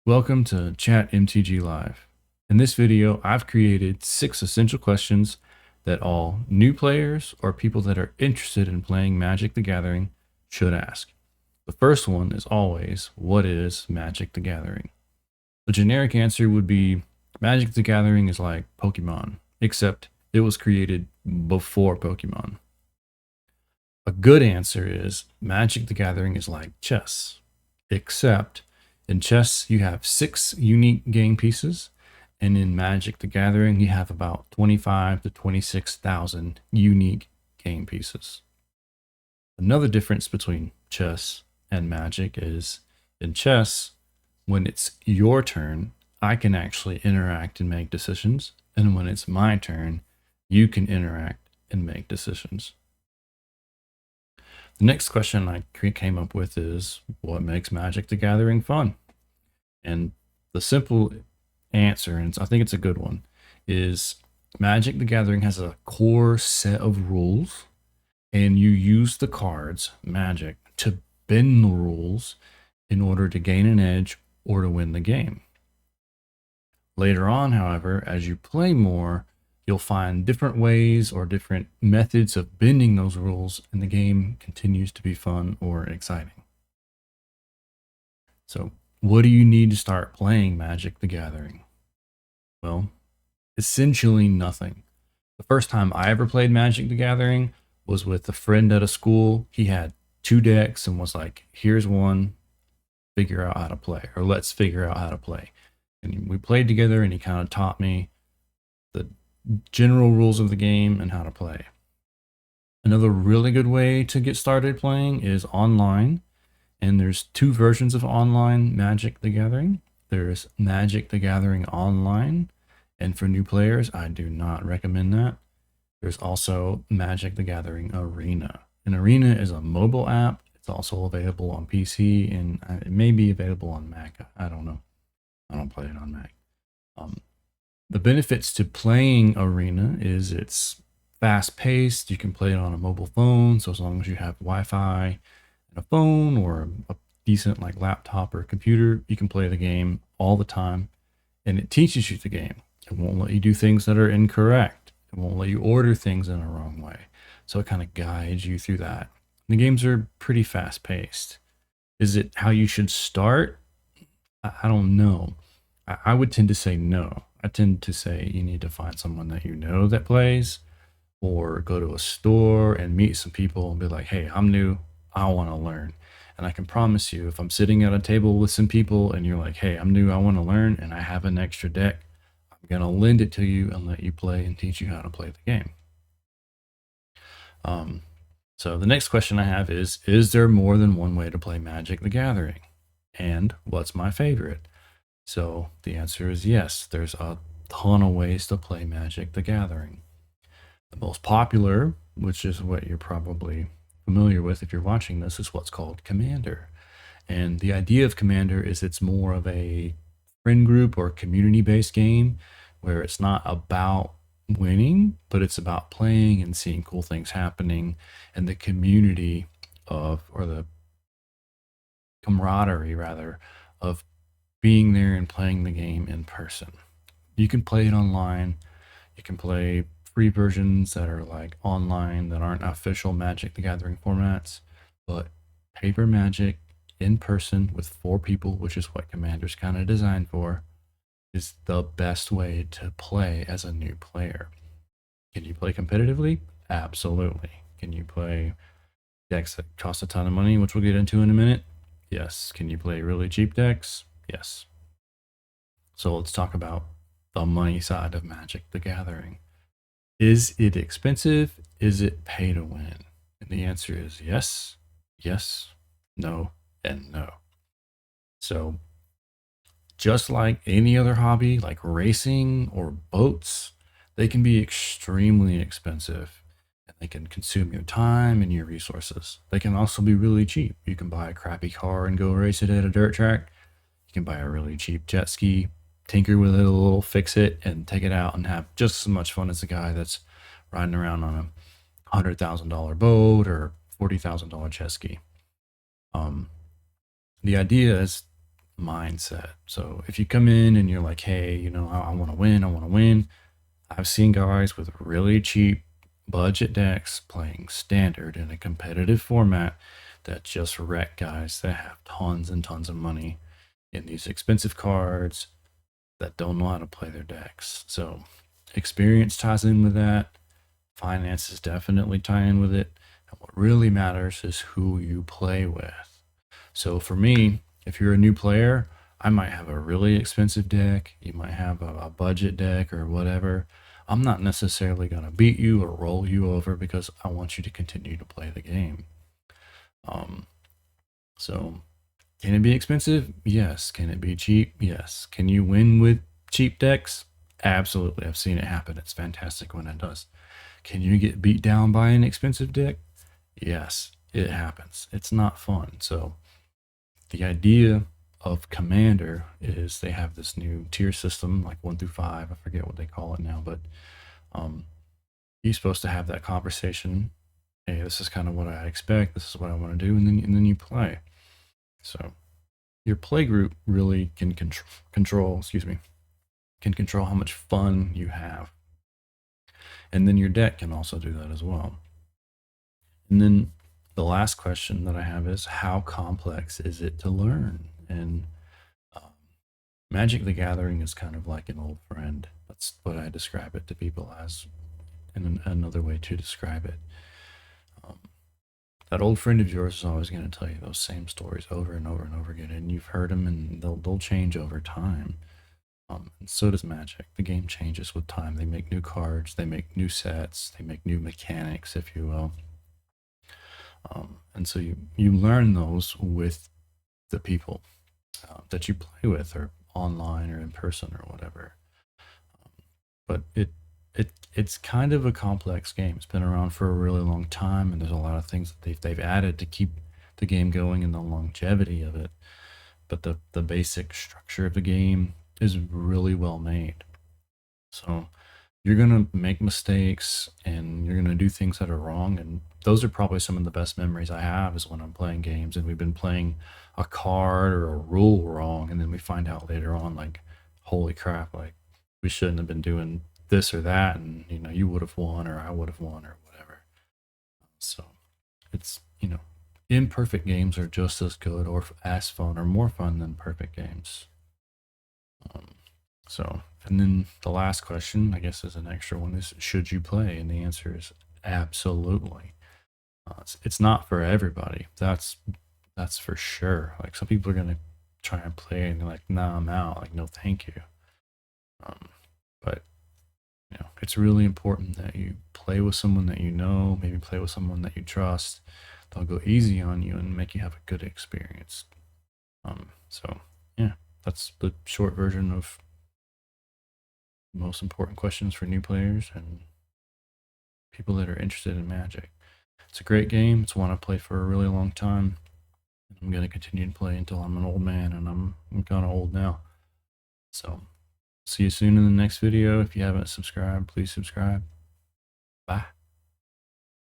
Welcome to Chat MTG Live. In this video, I've created 6 essential questions that all new players or people that are interested in playing Magic the Gathering should ask. The first one is always, what is Magic the Gathering? The generic answer would be, Magic the Gathering is like Pokemon, except it was created before Pokemon. A good answer is, Magic the Gathering is like chess, except in chess, you have 6 unique game pieces, and in Magic the Gathering, you have about 25 to 26,000 unique game pieces. Another difference between chess and Magic is in chess, when it's your turn, I can actually interact and make decisions, and when it's my turn, you can interact and make decisions. The next question I came up with is, what makes Magic the Gathering fun? And the simple answer, and I think it's a good one, is Magic the Gathering has a core set of rules, and you use the cards, Magic, to bend the rules in order to gain an edge or to win the game. Later on, however, as you play more, you'll find different ways or different methods of bending those rules, and the game continues to be fun or exciting. So, what do you need to start playing Magic the Gathering? Well, essentially nothing. The first time I ever played Magic the Gathering was with a friend at a school. He had 2 decks and was like, here's one, figure out how to play, or let's figure out how to play. And we played together, and he kind of taught me the general rules of the game and how to play. Another really good way to get started playing is online. And there's 2 versions of online Magic the Gathering. There's Magic the Gathering Online, and for new players, I do not recommend that. There's also Magic the Gathering Arena. And Arena is a mobile app. It's also available on PC, and it may be available on Mac. I don't know. I don't play it on Mac. The benefits to playing Arena is it's fast-paced. You can play it on a mobile phone, so as long as you have Wi-Fi and a phone or a decent like laptop or computer, you can play the game all the time, and it teaches you the game. It won't let you do things that are incorrect. It won't let you order things in a wrong way. So it kind of guides you through that. The games are pretty fast-paced. Is it how you should start? I don't know. I would tend to say no. I tend to say you need to find someone that you know that plays, or go to a store and meet some people and be like, hey, I'm new, I want to learn. And I can promise you, if I'm sitting at a table with some people and you're like, hey, I'm new, I want to learn, and I have an extra deck, I'm going to lend it to you and let you play and teach you how to play the game. So the next question I have is there more than one way to play Magic the Gathering? And what's my favorite? So the answer is yes, there's a ton of ways to play Magic the Gathering. The most popular, which is what you're probably familiar with if you're watching this, is what's called Commander. And the idea of Commander is it's more of a friend group or community-based game where it's not about winning, but it's about playing and seeing cool things happening, and the community of, or the camaraderie rather, of being there and playing the game in person. You can play it online. You can play free versions that are like online that aren't official Magic the Gathering formats, but paper Magic in person with 4 people, which is what Commander's kind of designed for, is the best way to play as a new player. Can you play competitively? Absolutely. Can you play decks that cost a ton of money, which we'll get into in a minute? Yes. Can you play really cheap decks? Yes. So let's talk about the money side of Magic the Gathering. Is it expensive? Is it pay to win? And the answer is yes, yes, no, and no. So just like any other hobby, like racing or boats, they can be extremely expensive, and they can consume your time and your resources. They can also be really cheap. You can buy a crappy car and go race it at a dirt track. You can buy a really cheap jet ski, tinker with it a little, fix it, and take it out and have just as much fun as the guy that's riding around on a $100,000 boat or $40,000 jet ski. The idea is mindset. So if you come in and you're like, hey, I want to win, I want to win. I've seen guys with really cheap budget decks playing standard in a competitive format that just wreck guys that have tons and tons of money in these expensive cards that don't know how to play their decks. So experience ties in with that. Finances definitely tie in with it. And what really matters is who you play with. So for me, if you're a new player, I might have a really expensive deck. You might have a budget deck or whatever. I'm not necessarily going to beat you or roll you over because I want you to continue to play the game. So can it be expensive? Yes. Can it be cheap? Yes. Can you win with cheap decks? Absolutely. I've seen it happen. It's fantastic when it does. Can you get beat down by an expensive deck? Yes, it happens. It's not fun. So the idea of Commander is they have this new tier system, like 1 through 5. I forget what they call it now, but you're supposed to have that conversation. Hey, this is kind of what I expect. This is what I want to do, and then you play. So your play group really can control how much fun you have, and then your deck can also do that as well. And then the last question that I have is, how complex is it to learn? And Magic the Gathering is kind of like an old friend. That's what I describe it to people as, and another way to describe it. That old friend of yours is always going to tell you those same stories over and over and over again, and you've heard them, and they'll change over time. And so does Magic. The game changes with time. They make new cards, they make new sets, they make new mechanics, if you will. And so you learn those with the people that you play with, or online, or in person, or whatever. But it's kind of a complex game. It's been around for a really long time, and there's a lot of things that they've added to keep the game going and the longevity of it. But the basic structure of the game is really well made. So you're gonna make mistakes and you're gonna do things that are wrong, and those are probably some of the best memories I have, is when I'm playing games and we've been playing a card or a rule wrong, and then we find out later on, like, holy crap, like, we shouldn't have been doing this or that, and you would have won, or I would have won, or whatever. So it's, imperfect games are just as good or as fun or more fun than perfect games. And then the last question, I guess, is an extra one, is, should you play? And the answer is absolutely. It's not for everybody. That's for sure. Like, some people are gonna try and play and they're like, nah, I'm out. Like, no, thank you. But it's really important that you play with someone that maybe play with someone that you trust. They'll go easy on you and make you have a good experience. So yeah, that's the short version of most important questions for new players and people that are interested in Magic. It's a great game. It's one I've played for a really long time. I'm going to continue to play until I'm an old man, and I'm kind of old now. So see you soon in the next video. If you haven't subscribed, please subscribe. Bye.